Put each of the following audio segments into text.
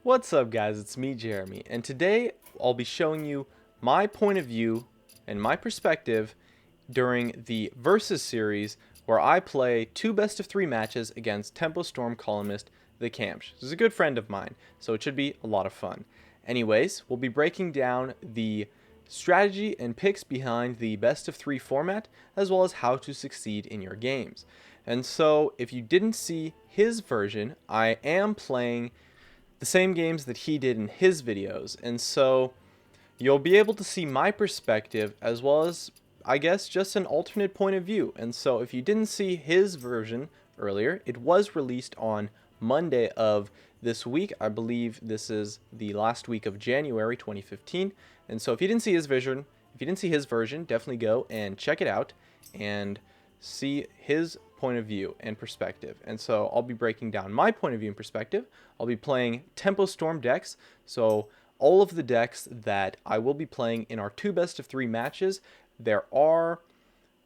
What's up guys, it's me Jeremy, and today I'll be showing you my point of view and my perspective during the Versus series where I play two best of 3 matches against Tempo Storm columnist TheKamsh. This is a good friend of mine, so it should be a lot of fun. Anyways, we'll be breaking down the strategy and picks behind the best of 3 format, as well as how to succeed in your games. And so, if you didn't see his version, I am playing the same games that he did in his videos, and so you'll be able to see my perspective as well as, I guess, just an alternate point of view. And so if you didn't see his version earlier, it was released on Monday of this week. I believe this is the last week of January 2015. And so if you didn't see his version, definitely go and check it out and see his point of view and perspective. And so I'll be breaking down my point of view and perspective. I'll be playing Tempo Storm decks, so all of the decks that I will be playing in our two best of 3 matches, there are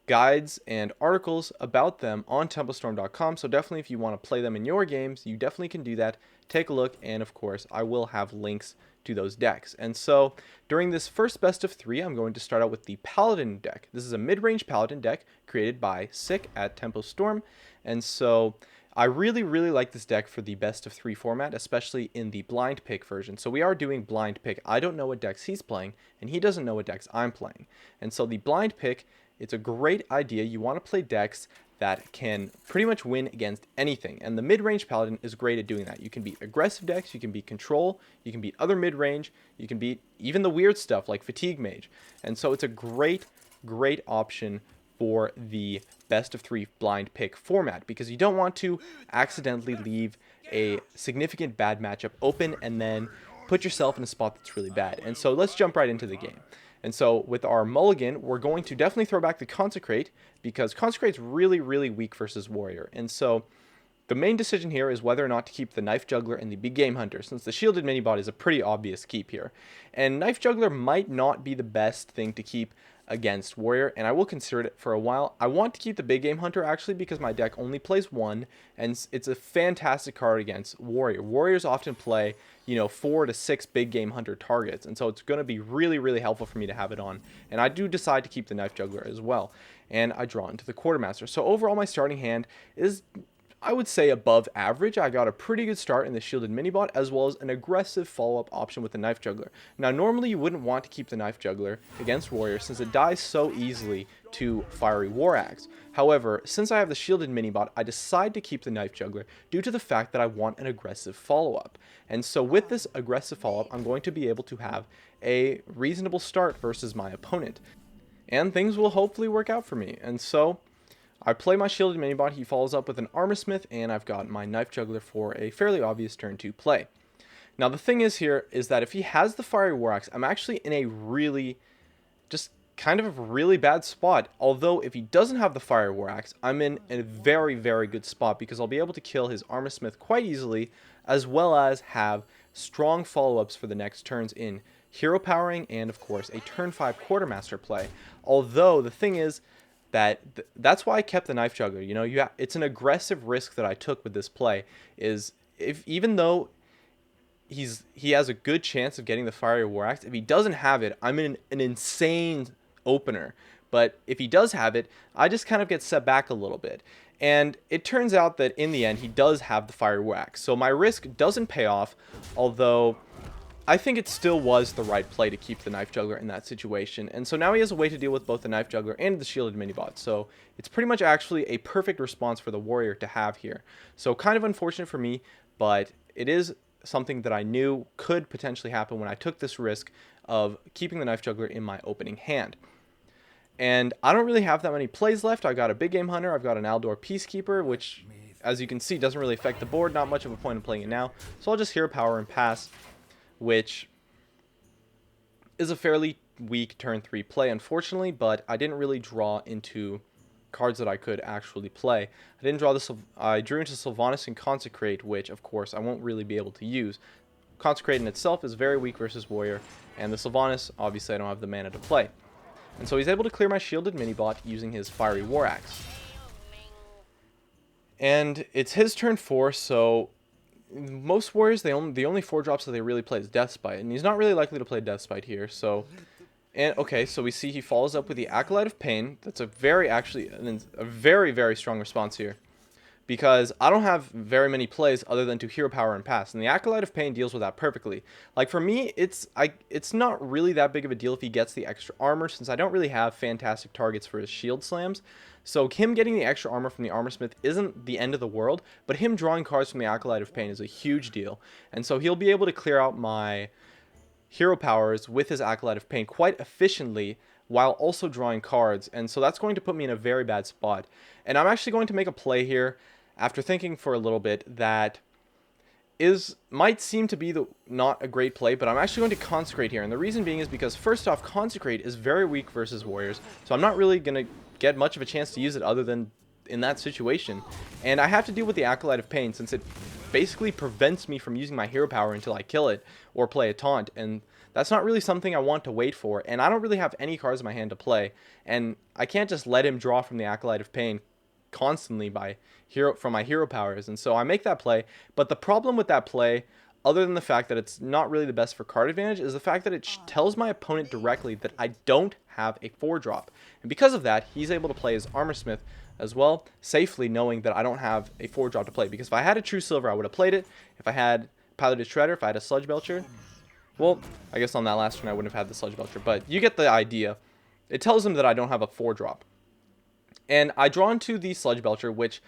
guides and articles about them on TempoStorm.com, so definitely if you want to play them in your games, you definitely can do that. Take a look, and of course I will have links to those decks. And so during this first best of 3, I'm going to start out with the Paladin deck. This is a mid-range Paladin deck created by Sick at Tempo Storm, and so I really like this deck for the best of 3 format, especially in the blind pick version. So we are doing blind pick. I don't know what decks he's playing, and he doesn't know what decks I'm playing. And so the blind pick, it's a great idea. You want to play decks that can pretty much win against anything, and the mid-range Paladin is great at doing that. You can beat aggressive decks, you can beat control, you can beat other mid-range, you can beat even the weird stuff like Fatigue Mage. And so it's a great option for the best of 3 blind pick format, because you don't want to accidentally leave a significant bad matchup open and then put yourself in a spot that's really bad. And so let's jump right into the game. And so with our mulligan, we're going to definitely throw back the Consecrate, because Consecrate's really weak versus Warrior. And so the main decision here is whether or not to keep the Knife Juggler and the Big Game Hunter, since the Shielded Minibot is a pretty obvious keep here. And Knife Juggler might not be the best thing to keep against Warrior, and I will consider it for a while. I want to keep the Big Game Hunter actually because my deck only plays 1, and it's a fantastic card against Warrior. Warriors often play, 4 to 6 Big Game Hunter targets, and so it's going to be really helpful for me to have it on. And I do decide to keep the Knife Juggler as well, and I draw into the Quartermaster. So overall my starting hand is, I would say, above average. I got a pretty good start in the Shielded Minibot, as well as an aggressive follow-up option with the Knife Juggler. Now, normally you wouldn't want to keep the Knife Juggler against Warrior, since it dies so easily to Fiery War Axe. However, since I have the Shielded Minibot, I decide to keep the Knife Juggler due to the fact that I want an aggressive follow-up. And so with this aggressive follow-up, I'm going to be able to have a reasonable start versus my opponent. And things will hopefully work out for me. And so I play my Shielded Minibot, he follows up with an Armorsmith, and I've got my Knife Juggler for a fairly obvious turn 2 play. Now the thing is here is that if he has the Fiery War Axe, I'm actually in a really bad spot. Although if he doesn't have the Fiery War Axe, I'm in a very good spot, because I'll be able to kill his Armorsmith quite easily, as well as have strong follow-ups for the next turns in Hero Powering and of course a turn 5 Quartermaster play. Although the thing is that's why I kept the Knife Juggler. It's an aggressive risk that I took with this play, is even though he has a good chance of getting the Fiery War Axe, if he doesn't have it, I'm in an insane opener. But if he does have it, I just kind of get set back a little bit. And it turns out that in the end, he does have the Fiery War Axe. So my risk doesn't pay off, although I think it still was the right play to keep the Knife Juggler in that situation. And so now he has a way to deal with both the Knife Juggler and the Shielded Minibot. So it's pretty much actually a perfect response for the Warrior to have here. So kind of unfortunate for me, but it is something that I knew could potentially happen when I took this risk of keeping the Knife Juggler in my opening hand. And I don't really have that many plays left. I got a Big Game Hunter, I've got an Aldor Peacekeeper, which, as you can see, doesn't really affect the board. Not much of a point in playing it now. So I'll just Hero Power and pass, which is a fairly weak turn 3 play, unfortunately, but I didn't really draw into cards that I could actually play. I drew into Sylvanas and Consecrate, which of course I won't really be able to use. Consecrate in itself is very weak versus Warrior, and the Sylvanas, obviously I don't have the mana to play. And so he's able to clear my Shielded Minibot using his Fiery War Axe. And it's his turn 4, so most warriors, the only 4 drops that they really play is Death Spite, and he's not really likely to play Death Spite here. So, and okay, so we see he follows up with the Acolyte of Pain. That's a very strong response here, because I don't have very many plays other than to hero power and pass, and the Acolyte of Pain deals with that perfectly. Like for me, it's not really that big of a deal if he gets the extra armor, since I don't really have fantastic targets for his shield slams. So him getting the extra armor from the Armor Smith isn't the end of the world, but him drawing cards from the Acolyte of Pain is a huge deal. And so he'll be able to clear out my hero powers with his Acolyte of Pain quite efficiently while also drawing cards, and so that's going to put me in a very bad spot. And I'm actually going to make a play here after thinking for a little bit that might seem to be not a great play, but I'm actually going to Consecrate here. And the reason being is because, first off, Consecrate is very weak versus warriors, so I'm not really going to get much of a chance to use it other than in that situation. And I have to deal with the Acolyte of Pain, since it basically prevents me from using my hero power until I kill it or play a taunt, and that's not really something I want to wait for. And I don't really have any cards in my hand to play, and I can't just let him draw from the Acolyte of Pain constantly from my hero powers. And so I make that play, but the problem with that play, other than the fact that it's not really the best for card advantage, is the fact that it tells my opponent directly that I don't have a 4-drop. And because of that, he's able to play his Armor Smith as well, safely knowing that I don't have a 4-drop to play. Because if I had a True Silver, I would have played it. If I had Paladin Shredder, if I had a Sludge Belcher, well, I guess on that last turn I wouldn't have had the Sludge Belcher, but you get the idea. It tells him that I don't have a 4-drop. And I draw into the Sludge Belcher, which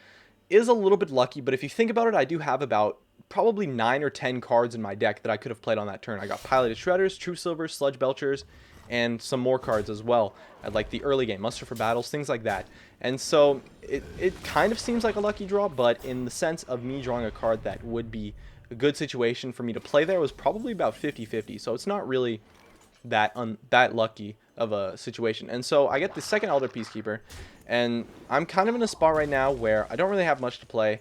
is a little bit lucky, but if you think about it, I do have about probably 9 or 10 cards in my deck that I could have played on that turn. I got Piloted Shredders, True Silvers, Sludge Belchers, and some more cards as well, like the early game, Muster for Battles, things like that. And so it kind of seems like a lucky draw, but in the sense of me drawing a card that would be a good situation for me to play there, was probably about 50-50, so it's not really that lucky of a situation. And so I get the second Elder Peacekeeper, and I'm kind of in a spot right now where I don't really have much to play.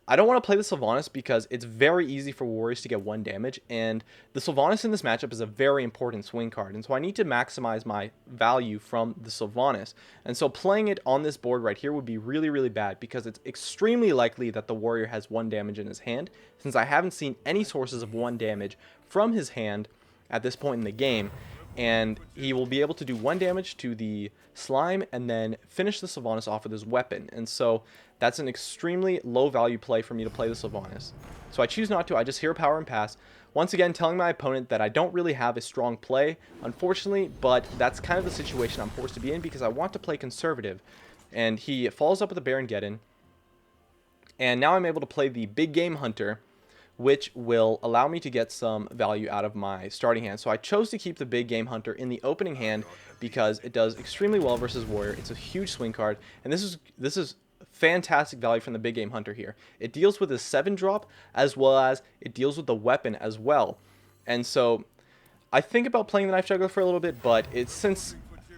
I don't want to play the Sylvanas because it's very easy for warriors to get 1 damage, and the Sylvanas in this matchup is a very important swing card, and so I need to maximize my value from the Sylvanas. And so playing it on this board right here would be really bad, because it's extremely likely that the warrior has 1 damage in his hand, since I haven't seen any sources of 1 damage from his hand at this point in the game. And he will be able to do 1 damage to the slime and then finish the Sylvanas off with his weapon. And so that's an extremely low value play for me to play the Sylvanas. So I choose not to. I just hero power and pass. Once again, telling my opponent that I don't really have a strong play, unfortunately, but that's kind of the situation I'm forced to be in because I want to play conservative. And he follows up with a Baron Geddon. And now I'm able to play the Big Game Hunter, which will allow me to get some value out of my starting hand. So I chose to keep the Big Game Hunter in the opening hand because it does extremely well versus Warrior. It's a huge swing card, and this is fantastic value from the Big Game Hunter here. It deals with a 7-drop, as well as it deals with the weapon as well. And so I think about playing the Knife Juggler for a little bit, but since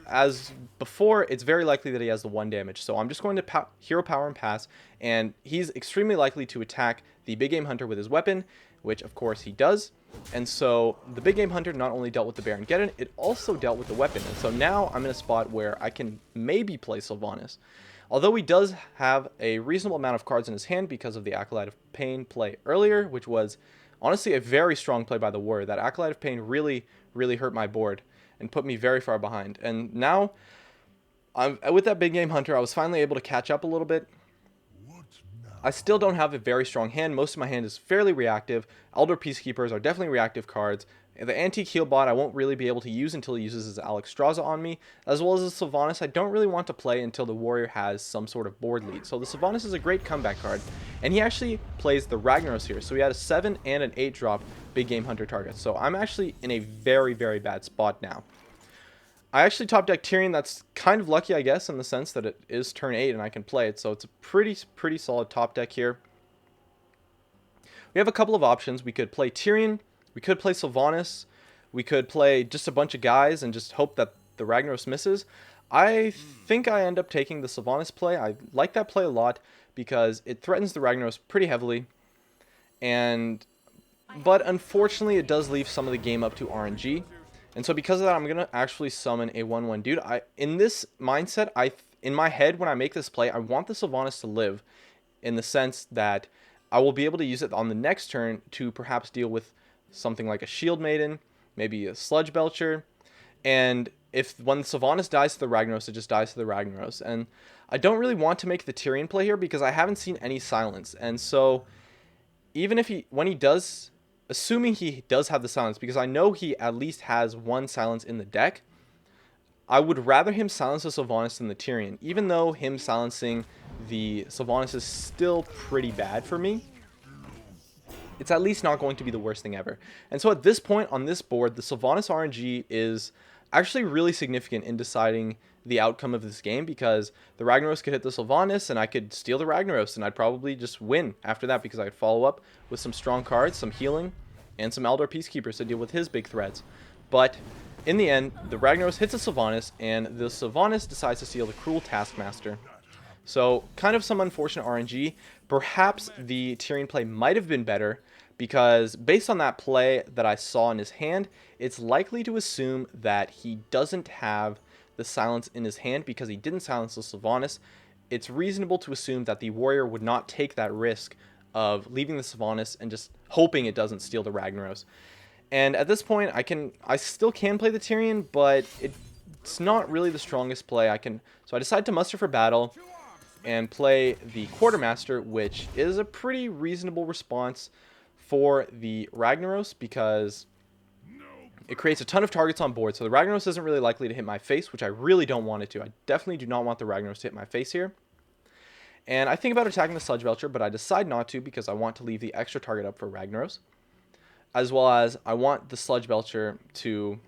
as before, it's very likely that he has the 1 damage. So I'm just going to hero power and pass, and he's extremely likely to attack the Big Game Hunter with his weapon, which of course he does. And so the Big Game Hunter not only dealt with the Baron Geddon, it also dealt with the weapon. And so now I'm in a spot where I can maybe play Sylvanas. Although he does have a reasonable amount of cards in his hand because of the Acolyte of Pain play earlier, which was honestly a very strong play by the Warrior. That Acolyte of Pain really hurt my board and put me very far behind. And now, with that Big Game Hunter, I was finally able to catch up a little bit. I still don't have a very strong hand. Most of my hand is fairly reactive. Elder Peacekeepers are definitely reactive cards. The Antique Healbot I won't really be able to use until he uses his Alexstrasza on me, as well as the Sylvanas I don't really want to play until the Warrior has some sort of board lead. So the Sylvanas is a great comeback card, and he actually plays the Ragnaros here. So he had a 7 and an 8-drop Big Game Hunter target. So I'm actually in a very bad spot now. I actually top deck Tyrion. That's kind of lucky, I guess, in the sense that it is turn 8 and I can play it. So it's a pretty solid top deck here. We have a couple of options. We could play Tyrion. We could play Sylvanas. We could play just a bunch of guys and just hope that the Ragnaros misses. I think I end up taking the Sylvanas play. I like that play a lot because it threatens the Ragnaros pretty heavily. But unfortunately, it does leave some of the game up to RNG. And so because of that, I'm going to actually summon a 1/1 dude. In this mindset, in my head, when I make this play, I want the Sylvanas to live, in the sense that I will be able to use it on the next turn to perhaps deal with something like a Shield Maiden, maybe a Sludge Belcher, and if when Sylvanas dies to the Ragnaros, it just dies to the Ragnaros. And I don't really want to make the Tyrion play here because I haven't seen any silence. And so even if when he does, assuming he does have the silence, because I know he at least has one silence in the deck, I would rather him silence the Sylvanas than the Tyrion, even though him silencing the Sylvanas is still pretty bad for me. It's at least not going to be the worst thing ever. And so at this point on this board, the Sylvanas RNG is actually really significant in deciding the outcome of this game, because the Ragnaros could hit the Sylvanas and I could steal the Ragnaros and I'd probably just win after that, because I'd follow up with some strong cards, some healing, and some Eldar Peacekeepers to deal with his big threats. But in the end, the Ragnaros hits the Sylvanas, and the Sylvanas decides to steal the Cruel Taskmaster. So kind of some unfortunate RNG. Perhaps the Tyrion play might have been better, because based on that play that I saw in his hand, it's likely to assume that he doesn't have the silence in his hand because he didn't silence the Sylvanas. It's reasonable to assume that the warrior would not take that risk of leaving the Sylvanas and just hoping it doesn't steal the Ragnaros. And at this point, I still can play the Tyrion, but it's not really the strongest play So I decide to muster for battle and play the Quartermaster, which is a pretty reasonable response for the Ragnaros, because it creates a ton of targets on board. So the Ragnaros isn't really likely to hit my face, which I really don't want it to. I definitely do not want the Ragnaros to hit my face here. And I think about attacking the Sludge Belcher, but I decide not to because I want to leave the extra target up for Ragnaros, as well as I want the Sludge Belcher to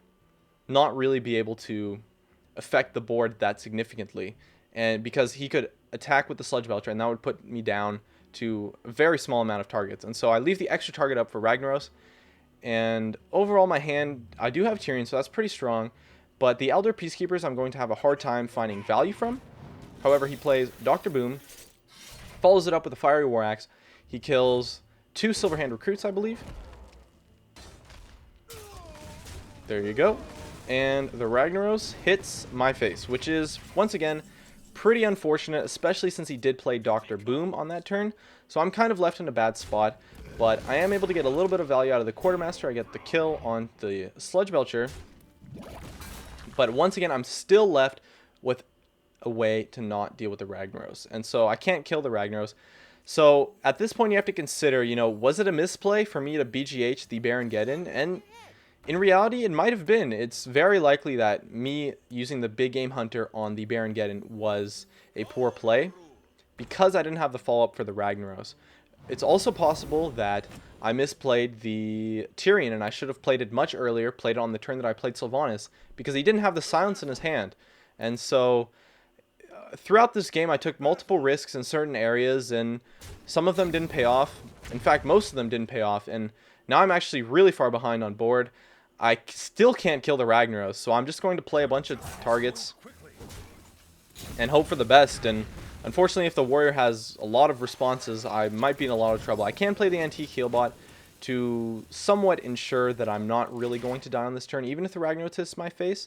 not really be able to affect the board that significantly, and because he could attack with the Sludge Belcher and that would put me down to a very small amount of targets. And so I leave the extra target up for Ragnaros, and overall my hand, I do have Tyrion, so that's pretty strong, but the Eldar Peacekeepers I'm going to have a hard time finding value from. However, he plays Dr. Boom, follows it up with a Fiery War Axe. He kills 2 Silverhand Recruits, I believe. There you go. And the Ragnaros hits my face, which is, once again, pretty unfortunate, especially since he did play Dr. Boom on that turn. So I'm kind of left in a bad spot, but I am able to get a little bit of value out of the Quartermaster. I get the kill on the Sludge Belcher. But once again, I'm still left with a way to not deal with the Ragnaros. And so I can't kill the Ragnaros. So at this point, you have to consider, was it a misplay for me to BGH the Baron Geddon? And in reality, it might have been. It's very likely that me using the Big Game Hunter on the Baron Geddon was a poor play because I didn't have the follow-up for the Ragnaros. It's also possible that I misplayed the Tyrion and I should have played it much earlier, played it on the turn that I played Sylvanas, because he didn't have the silence in his hand. And so throughout this game, I took multiple risks in certain areas, and some of them didn't pay off. In fact, most of them didn't pay off, and now I'm actually really far behind on board. I still can't kill the Ragnaros, so I'm just going to play a bunch of targets and hope for the best. And unfortunately, if the warrior has a lot of responses, I might be in a lot of trouble. I can play the Antique Healbot to somewhat ensure that I'm not really going to die on this turn, even if the Ragnaros hits my face,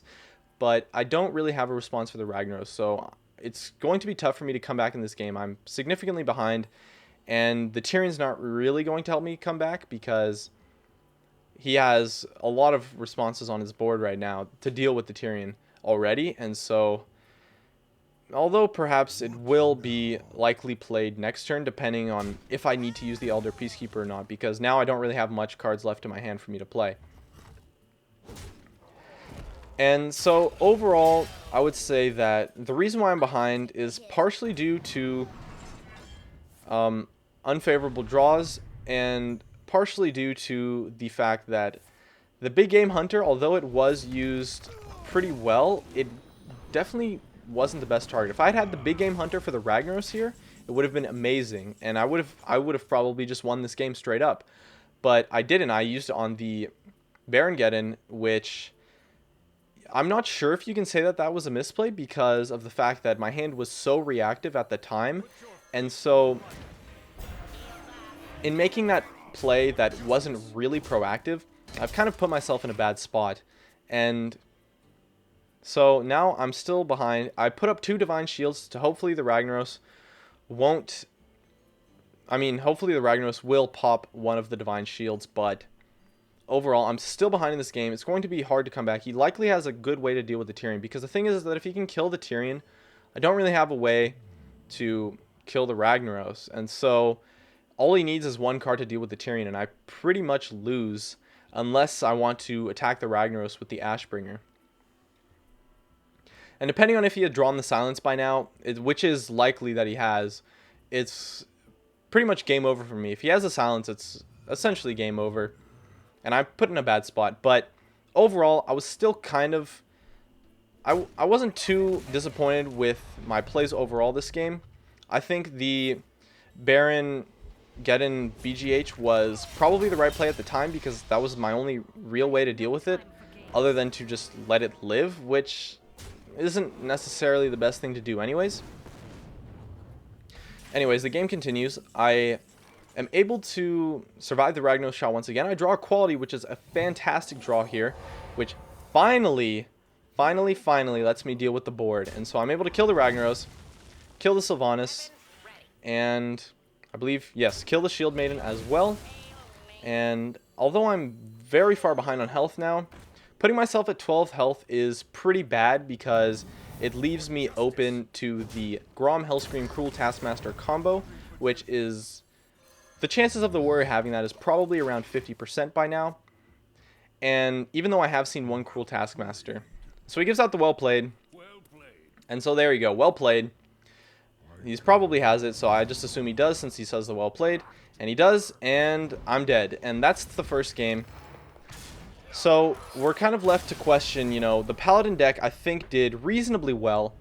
but I don't really have a response for the Ragnaros, so it's going to be tough for me to come back in this game. I'm significantly behind, and the Tyrion's not really going to help me come back because he has a lot of responses on his board right now to deal with the Tyrion already. And so, although perhaps it will be likely played next turn, depending on if I need to use the Elder Peacekeeper or not, because now I don't really have much cards left in my hand for me to play. And so overall, I would say that the reason why I'm behind is partially due to unfavorable draws, and partially due to the fact that the Big Game Hunter, although it was used pretty well, it definitely wasn't the best target. If I had the Big Game Hunter for the Ragnaros here, it would have been amazing, and I would have probably just won this game straight up. But I didn't. I used it on the Baron Geddon, which I'm not sure if you can say that that was a misplay because of the fact that my hand was so reactive at the time. And so in making that play that wasn't really proactive, I've kind of put myself in a bad spot. And so now I'm still behind. I put up 2 Divine Shields to hopefully the Ragnaros won't I mean, hopefully the Ragnaros will pop one of the Divine Shields, but overall, I'm still behind in this game. It's going to be hard to come back. He likely has a good way to deal with the Tyrion, because the thing is that if he can kill the Tyrion, I don't really have a way to kill the Ragnaros. And so all he needs is one card to deal with the Tyrion, and I pretty much lose unless I want to attack the Ragnaros with the Ashbringer. And depending on if he had drawn the Silence by now, which is likely that he has, it's pretty much game over for me. If he has a Silence, it's essentially game over. And I'm put in a bad spot. But overall, I was still kind of... I wasn't too disappointed with my plays overall this game. I think the Baron Geddon BGH was probably the right play at the time, because that was my only real way to deal with it, other than to just let it live, which isn't necessarily the best thing to do anyways. Anyways, the game continues. I am able to survive the Ragnaros shot once again. I draw a quality, which is a fantastic draw here, which finally lets me deal with the board. And so I'm able to kill the Ragnaros, kill the Sylvanas, and I believe, yes, kill the Shield Maiden as well. And although I'm very far behind on health now, putting myself at 12 health is pretty bad, because it leaves me open to the Grom Hellscream Cruel Taskmaster combo, which is... the chances of the warrior having that is probably around 50% by now. And even though I have seen one Cruel Taskmaster. So he gives out the Well Played. And so there you go, Well Played. He probably has it, so I just assume he does since he says the Well Played. And he does, and I'm dead. And that's the first game. So we're kind of left to question, you know, the Paladin deck I think did reasonably well.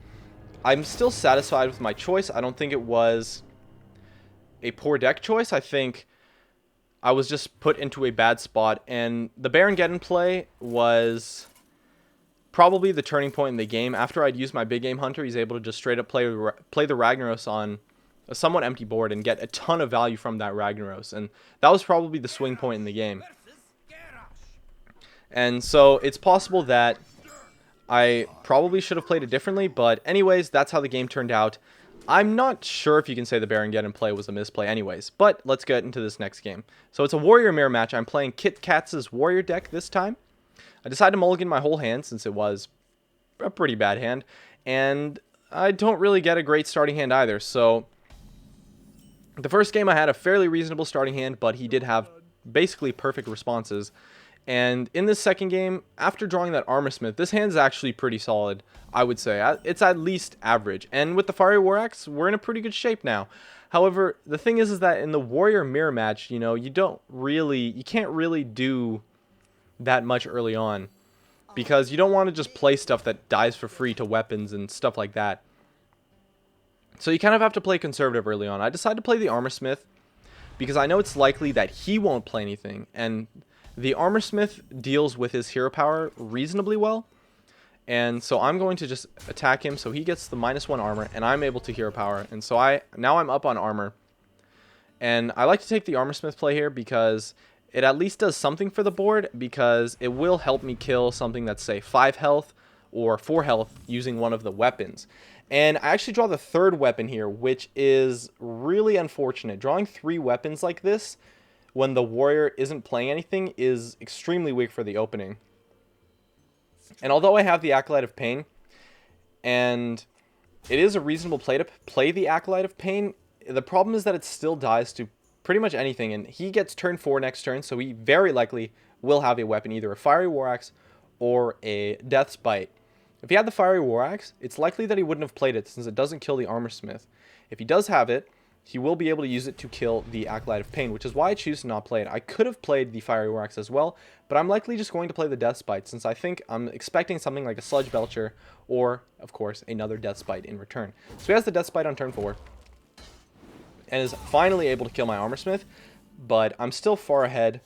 I'm still satisfied with my choice. I don't think it was a poor deck choice. I think I was just put into a bad spot, and the Baron Geddon play was probably the turning point in the game. After I'd used my big game hunter, he's able to just straight up play the Ragnaros on a somewhat empty board and get a ton of value from that Ragnaros, and that was probably the swing point in the game. And so it's possible that I probably should have played it differently, but anyways, that's how the game turned out. I'm not sure if you can say the Baron Geddon play was a misplay anyways, but let's get into this next game. So it's a Warrior Mirror match. I'm playing Kit Katz's Warrior deck this time. I decided to mulligan my whole hand since it was a pretty bad hand, and I don't really get a great starting hand either. So the first game I had a fairly reasonable starting hand, but he did have basically perfect responses. And in this second game, after drawing that Armorsmith, this hand's actually pretty solid, I would say. It's at least average. And with the Fiery War Axe, we're in a pretty good shape now. However, the thing is that in the Warrior Mirror match, you know, you can't really do that much early on, because you don't want to just play stuff that dies for free to weapons and stuff like that. So you kind of have to play conservative early on. I decided to play the Armorsmith because I know it's likely that he won't play anything, and the Armorsmith deals with his hero power reasonably well. And so I'm going to just attack him so he gets the -1 armor, and I'm able to hero power. And so now I'm up on armor. And I like to take the Armorsmith play here because it at least does something for the board, because it will help me kill something that's, say, 5 health or 4 health using one of the weapons. And I actually draw the third weapon here, which is really unfortunate. Drawing 3 weapons like this when the warrior isn't playing anything is extremely weak for the opening. And although I have the Acolyte of Pain, and it is a reasonable play to play the Acolyte of Pain, the problem is that it still dies to pretty much anything, and he gets turn 4 next turn, so he very likely will have a weapon, either a Fiery War Axe or a Death's Bite. If he had the Fiery War Axe, it's likely that he wouldn't have played it, since it doesn't kill the Armorsmith. If he does have it, he will be able to use it to kill the Acolyte of Pain, which is why I choose to not play it. I could have played the Fiery War Axe as well, but I'm likely just going to play the Death's Bite, since I think I'm expecting something like a Sludge Belcher, or, of course, another Death's Bite in return. So he has the Death's Bite on turn 4, and is finally able to kill my Armorsmith, but I'm still far ahead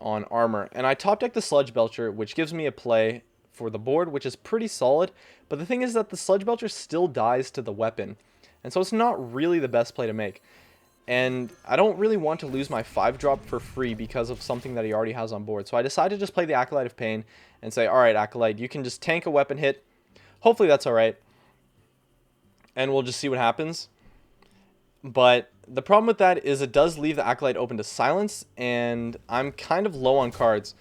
on armor. And I top deck the Sludge Belcher, which gives me a play for the board, which is pretty solid, but the thing is that the Sludge Belcher still dies to the weapon, and so it's not really the best play to make. And I don't really want to lose my 5-drop for free because of something that he already has on board. So I decided to just play the Acolyte of Pain and say, alright, Acolyte, you can just tank a weapon hit. Hopefully that's alright. And we'll just see what happens. But the problem with that is it does leave the Acolyte open to silence, and I'm kind of low on cards.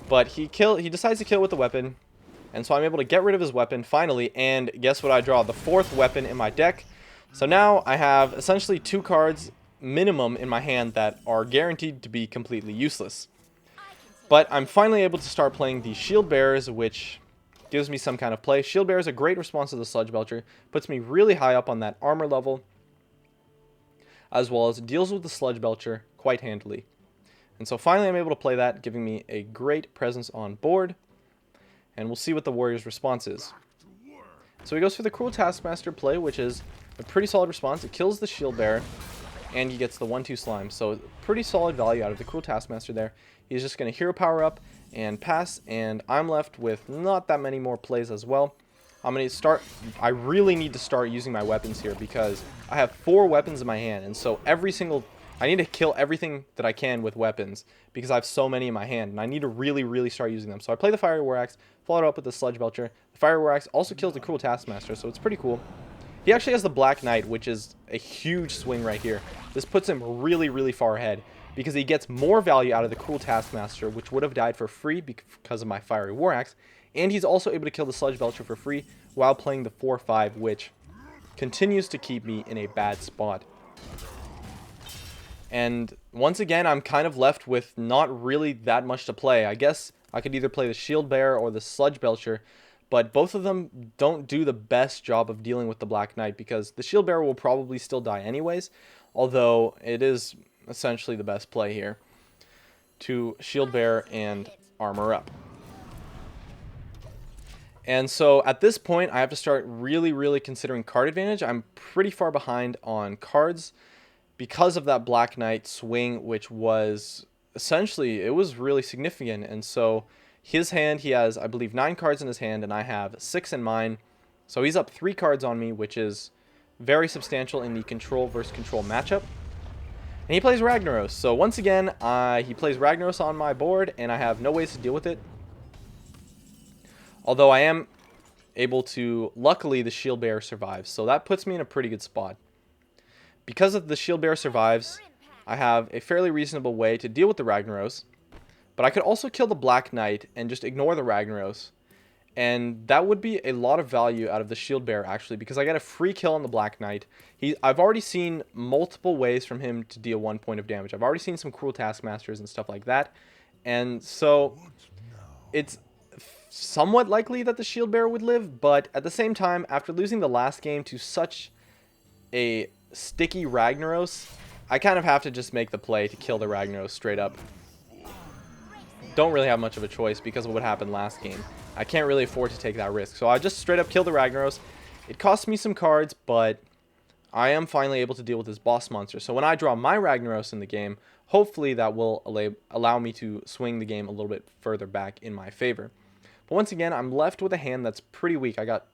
But he decides to kill with the weapon, and so I'm able to get rid of his weapon finally, and guess what I draw? The 4th weapon in my deck. So now I have essentially 2 cards minimum in my hand that are guaranteed to be completely useless. But I'm finally able to start playing the Shield Bearers, which gives me some kind of play. Shield Bearer is a great response to the Sludge Belcher, puts me really high up on that armor level, as well as deals with the Sludge Belcher quite handily. And so finally I'm able to play that, giving me a great presence on board. And we'll see what the Warrior's response is. So he goes for the Cruel Taskmaster play, which is a pretty solid response. It kills the Shield Bearer, and he gets the 1-2 slime. So pretty solid value out of the Cruel Taskmaster there. He's just going to hero power up and pass, and I'm left with not that many more plays as well. I'm going to start, I really need to start using my weapons here because I have 4 weapons in my hand, and so I need to kill everything that I can with weapons because I have so many in my hand, and I need to really start using them. So I play the Fiery War Axe, followed up with the Sludge Belcher. The Fiery War Axe also kills the Cruel Taskmaster, so it's pretty cool. He actually has the Black Knight, which is a huge swing right here. This puts him really far ahead because he gets more value out of the Cruel Taskmaster, which would have died for free because of my Fiery War Axe, and he's also able to kill the Sludge Belcher for free while playing the 4-5, which continues to keep me in a bad spot. And once again, I'm kind of left with not really that much to play. I guess I could either play the Shield Bearer or the Sludge Belcher, but both of them don't do the best job of dealing with the Black Knight because the Shield Bearer will probably still die anyways, although it is essentially the best play here to Shield Bearer and armor up. And so at this point, I have to start really considering card advantage. I'm pretty far behind on cards because of that Black Knight swing, which was essentially, it was really significant. And so his hand, he has, I believe, 9 cards in his hand, and I have 6 in mine. So he's up 3 cards on me, which is very substantial in the control versus control matchup. And he plays Ragnaros. So once again, he plays Ragnaros on my board, and I have no ways to deal with it. Although I am able to, luckily the Shield Bearer survives, so that puts me in a pretty good spot. Because of the Shield Bearer survives, I have a fairly reasonable way to deal with the Ragnaros, but I could also kill the Black Knight and just ignore the Ragnaros, and that would be a lot of value out of the Shield Bearer actually, because I get a free kill on the Black Knight. I've already seen multiple ways from him to deal 1 point of damage. I've already seen some Cruel Taskmasters and stuff like that, and so it's somewhat likely that the Shield Bearer would live, but at the same time, after losing the last game to such a sticky Ragnaros, I kind of have to just make the play to kill the Ragnaros straight up. Don't really have much of a choice because of what happened last game. I can't really afford to take that risk, so I just straight up kill the Ragnaros. It costs me some cards, but I am finally able to deal with this boss monster. So when I draw my Ragnaros in the game, hopefully that will allow me to swing the game a little bit further back in my favor. But once again, I'm left with a hand that's pretty weak. I got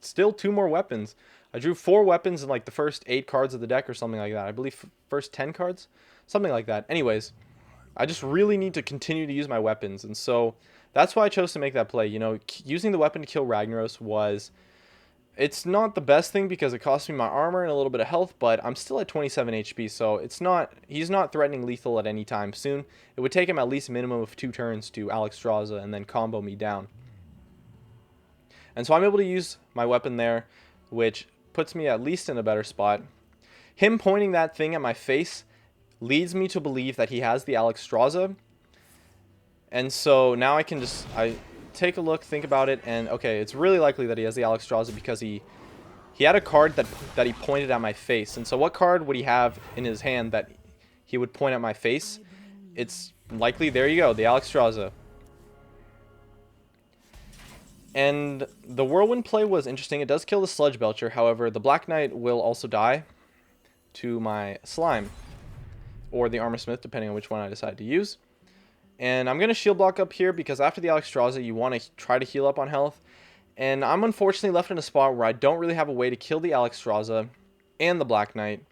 still 2 more weapons. I drew 4 weapons in like the first 8 cards of the deck or something like that. I believe first 10 cards, something like that. Anyways, I just really need to continue to use my weapons, and so that's why I chose to make that play. You know, using the weapon to kill Ragnaros it's not the best thing because it cost me my armor and a little bit of health, but I'm still at 27 HP, so he's not threatening lethal at any time soon. It would take him at least a minimum of 2 turns to Alexstrasza and then combo me down. And so I'm able to use my weapon there, which puts me at least in a better spot. Him pointing that thing at my face leads me to believe that he has the Alexstrasza. And so now I take a look, think about it, and okay, it's really likely that he has the Alexstrasza because he had a card that he pointed at my face. And so what card would he have in his hand that he would point at my face? It's likely, there you go, the Alexstrasza. And the Whirlwind play was interesting. It does kill the Sludge Belcher. However, the Black Knight will also die to my Slime. Or the Armor Smith, depending on which one I decide to use. And I'm going to shield block up here because after the Alexstrasza, you want to try to heal up on health. And I'm unfortunately left in a spot where I don't really have a way to kill the Alexstrasza and the Black Knight.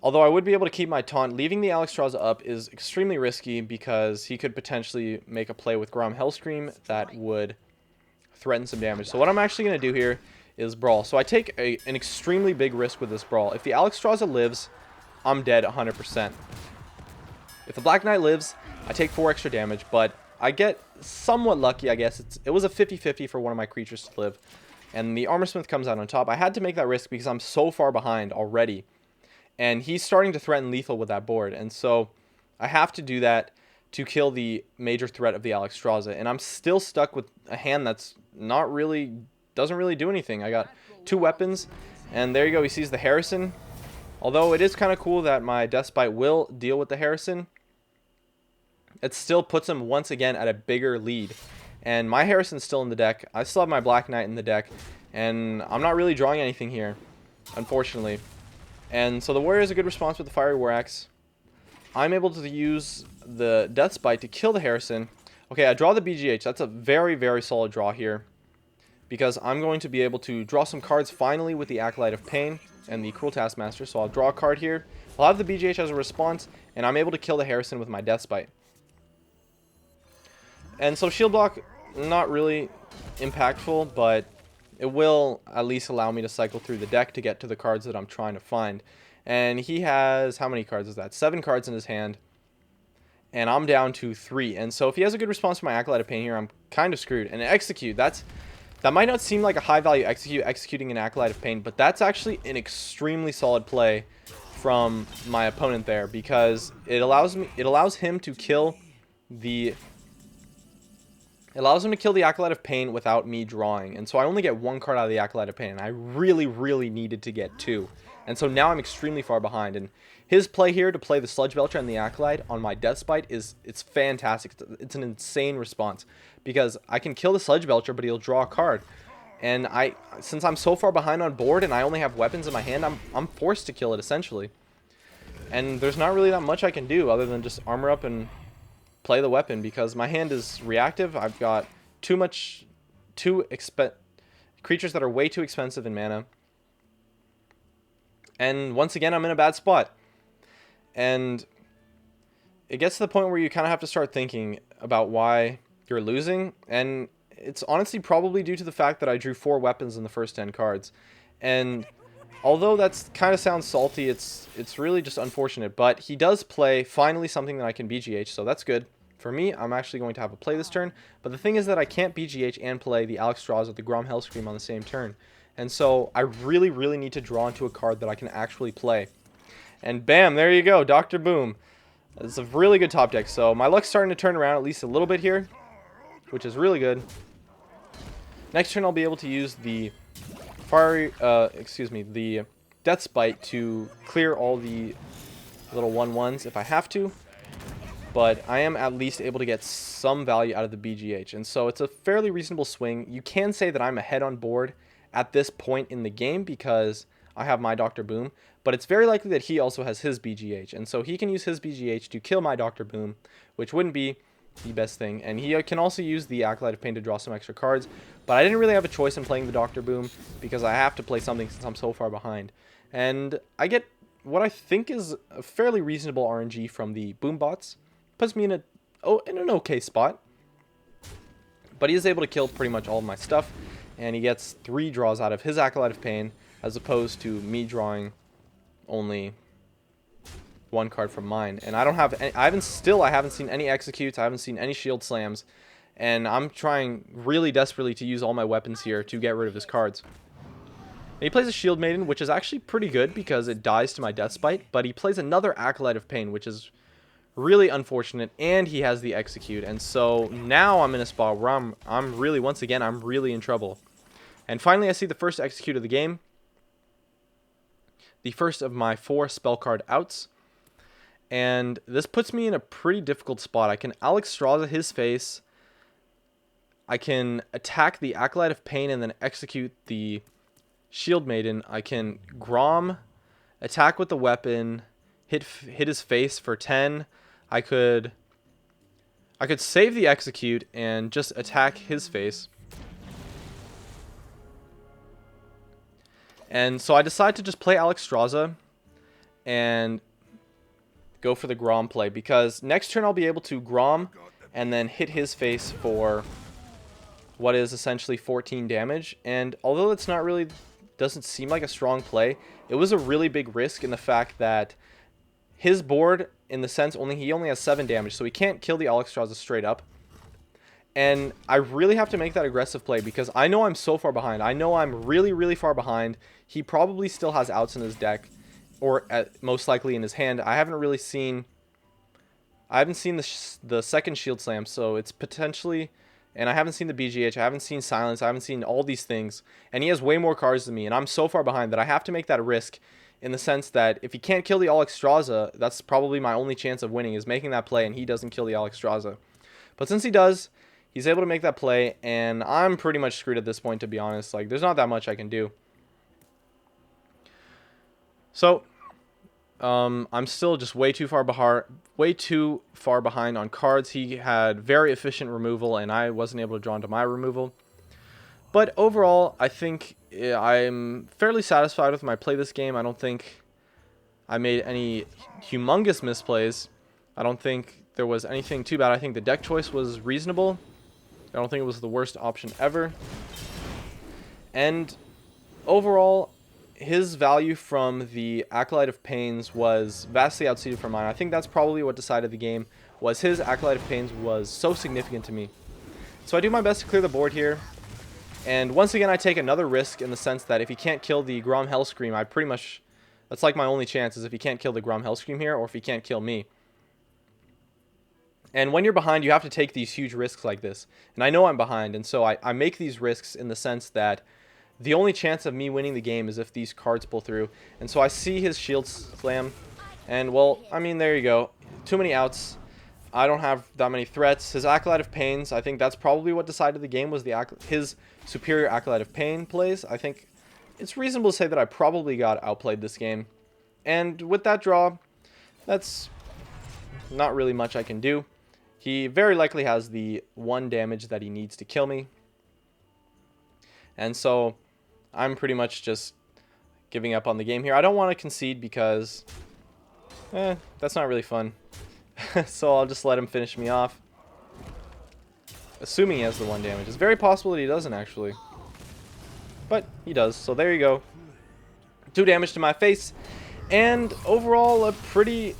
Although I would be able to keep my taunt, leaving the Alexstrasza up is extremely risky because he could potentially make a play with Grom Hellscream that would threaten some damage. So what I'm actually going to do here is Brawl. So I take an extremely big risk with this Brawl. If the Alexstrasza lives, I'm dead 100%. If the Black Knight lives, I take 4 extra damage, but I get somewhat lucky, I guess. It was a 50-50 for one of my creatures to live. And the Armorsmith comes out on top. I had to make that risk because I'm so far behind already. And he's starting to threaten lethal with that board. And so I have to do that to kill the major threat of the Alexstrasza. And I'm still stuck with a hand that's not really, doesn't really do anything. I got 2 weapons. And there you go. He sees the Harrison. Although it is kind of cool that my Deathbite will deal with the Harrison, it still puts him once again at a bigger lead. And my Harrison's still in the deck. I still have my Black Knight in the deck. And I'm not really drawing anything here, unfortunately. And so the Warrior is a good response with the Fiery War Axe. I'm able to use the Deathbite to kill the Harrison. Okay, I draw the BGH. That's a very, very solid draw here, because I'm going to be able to draw some cards finally with the Acolyte of Pain and the Cruel Taskmaster. So I'll draw a card here. I'll have the BGH as a response, and I'm able to kill the Harrison with my Deathbite. And so Shield Block, not really impactful, but it will at least allow me to cycle through the deck to get to the cards that I'm trying to find. And he has, how many cards is that? 7 cards in his hand. And I'm down to 3. And so if he has a good response to my Acolyte of Pain here, I'm kind of screwed. And execute, that might not seem like a high value executing an Acolyte of Pain, but that's actually an extremely solid play from my opponent there, because it allows him to kill the Acolyte of Pain without me drawing. And so I only get 1 card out of the Acolyte of Pain, and I really, really needed to get 2. And so now I'm extremely far behind. And his play here to play the Sludge Belcher and the Acolyte on my Deathbite it's fantastic. It's an insane response, because I can kill the Sludge Belcher, but he'll draw a card. And since I'm so far behind on board and I only have weapons in my hand, I'm forced to kill it essentially. And there's not really that much I can do other than just armor up and play the weapon, because my hand is reactive. I've got creatures that are way too expensive in mana. And once again, I'm in a bad spot. And it gets to the point where you kind of have to start thinking about why you're losing. And it's honestly probably due to the fact that I drew 4 weapons in the first 10 cards. And although that's kind of sounds salty, it's really just unfortunate. But he does play finally something that I can BGH, so that's good. For me, I'm actually going to have a play this turn. But the thing is that I can't BGH and play the Alexstrasza with the Grom Hellscream on the same turn. And so I really, really need to draw into a card that I can actually play. And bam, there you go, Dr. Boom. It's a really good top deck. So my luck's starting to turn around at least a little bit here, which is really good. Next turn I'll be able to use the the Deathbite to clear all the little 1/1s if I have to. But I am at least able to get some value out of the BGH. And so it's a fairly reasonable swing. You can say that I'm ahead on board at this point in the game because I have my Dr. Boom. But it's very likely that he also has his BGH. And so he can use his BGH to kill my Dr. Boom, which wouldn't be the best thing. And he can also use the Acolyte of Pain to draw some extra cards. But I didn't really have a choice in playing the Dr. Boom because I have to play something since I'm so far behind. And I get what I think is a fairly reasonable RNG from the Boom bots. Puts me in an okay spot. But he is able to kill pretty much all of my stuff. And he gets 3 draws out of his Acolyte of Pain, as opposed to me drawing only 1 card from mine. And I don't have any, I haven't seen any executes, I haven't seen any shield slams, and I'm trying really desperately to use all my weapons here to get rid of his cards. And he plays a Shield Maiden, which is actually pretty good because it dies to my Deathbite, but he plays another Acolyte of Pain, which is really unfortunate, and he has the execute. And so now I'm in a spot where I'm really, once again, I'm really in trouble. And finally I see the first execute of the game. The first of my 4 spell card outs. And this puts me in a pretty difficult spot. I can Alexstrasza his face. I can attack the Acolyte of Pain and then execute the Shield Maiden. I can Grom, attack with the weapon, hit his face for 10. I could save the execute and just attack his face. And so I decide to just play Alexstrasza and go for the Grom play, because next turn I'll be able to Grom and then hit his face for what is essentially 14 damage. And although it's not really, doesn't seem like a strong play, it was a really big risk in the fact that his board, in the sense, he only has 7 damage, so he can't kill the Alexstrasza straight up. And I really have to make that aggressive play because I know I'm so far behind. I know I'm really, really far behind. He probably still has outs in his deck, or most likely in his hand. I haven't seen the second Shield Slam, so it's potentially... And I haven't seen the BGH, I haven't seen Silence, I haven't seen all these things. And he has way more cards than me, and I'm so far behind that I have to make that a risk, in the sense that if he can't kill the Alexstrasza, that's probably my only chance of winning, is making that play and he doesn't kill the Alexstrasza. But since he does, he's able to make that play, and I'm pretty much screwed at this point, to be honest. Like, there's not that much I can do. So... I'm still just way too far behind on cards. He had very efficient removal, and I wasn't able to draw into my removal. But overall, I think I'm fairly satisfied with my play this game. I don't think I made any humongous misplays. I don't think there was anything too bad. I think the deck choice was reasonable. I don't think it was the worst option ever. And overall, his value from the Acolyte of Pains was vastly outseated from mine. I think that's probably what decided the game, was his Acolyte of Pains was so significant to me. So I do my best to clear the board here. And once again, I take another risk in the sense that if he can't kill the Grom Hellscream, I pretty much... That's like my only chance, is if he can't kill the Grom Hellscream here, or if he can't kill me. And when you're behind, you have to take these huge risks like this. And I know I'm behind, and so I make these risks in the sense that the only chance of me winning the game is if these cards pull through. And so I see his Shield Slam, and, well, I mean, there you go. Too many outs. I don't have that many threats. His Acolyte of Pains, I think that's probably what decided the game, was his superior Acolyte of Pain plays. I think it's reasonable to say that I probably got outplayed this game. And with that draw, that's not really much I can do. He very likely has the 1 damage that he needs to kill me. And so I'm pretty much just giving up on the game here. I don't want to concede because that's not really fun. So I'll just let him finish me off. Assuming he has the 1 damage. It's very possible that he doesn't, actually. But he does. So there you go. 2 damage to my face. And overall, a pretty...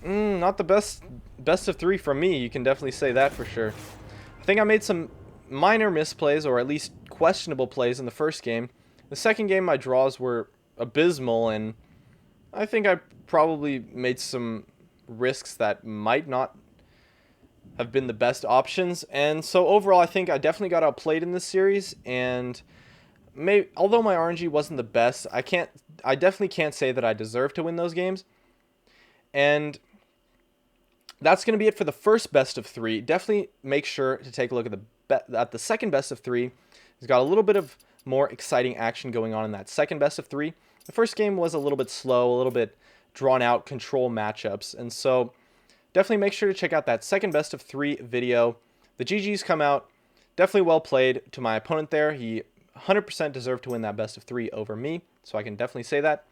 not the best of 3 from me. You can definitely say that for sure. I think I made some minor misplays, or at least questionable plays in the first game. The second game, my draws were abysmal, and I think I probably made some risks that might not have been the best options. And so overall, I think I definitely got outplayed in this series, and although my RNG wasn't the best, I definitely can't say that I deserve to win those games. And that's going to be it for the first best of 3. Definitely make sure to take a look at the second best of 3. It's got a little bit of more exciting action going on in that second best of 3. The first game was a little bit slow, a little bit drawn out control matchups, and so definitely make sure to check out that second best of 3 video. The GGs come out. Definitely well played to my opponent there. He 100% deserved to win that best of 3 over me, so I can definitely say that.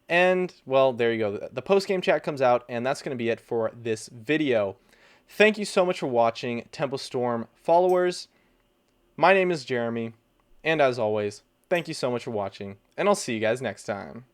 And, well, there you go. The post-game chat comes out, and that's going to be it for this video. Thank you so much for watching, Tempo Storm followers. My name is Jeremy, and as always, thank you so much for watching, and I'll see you guys next time.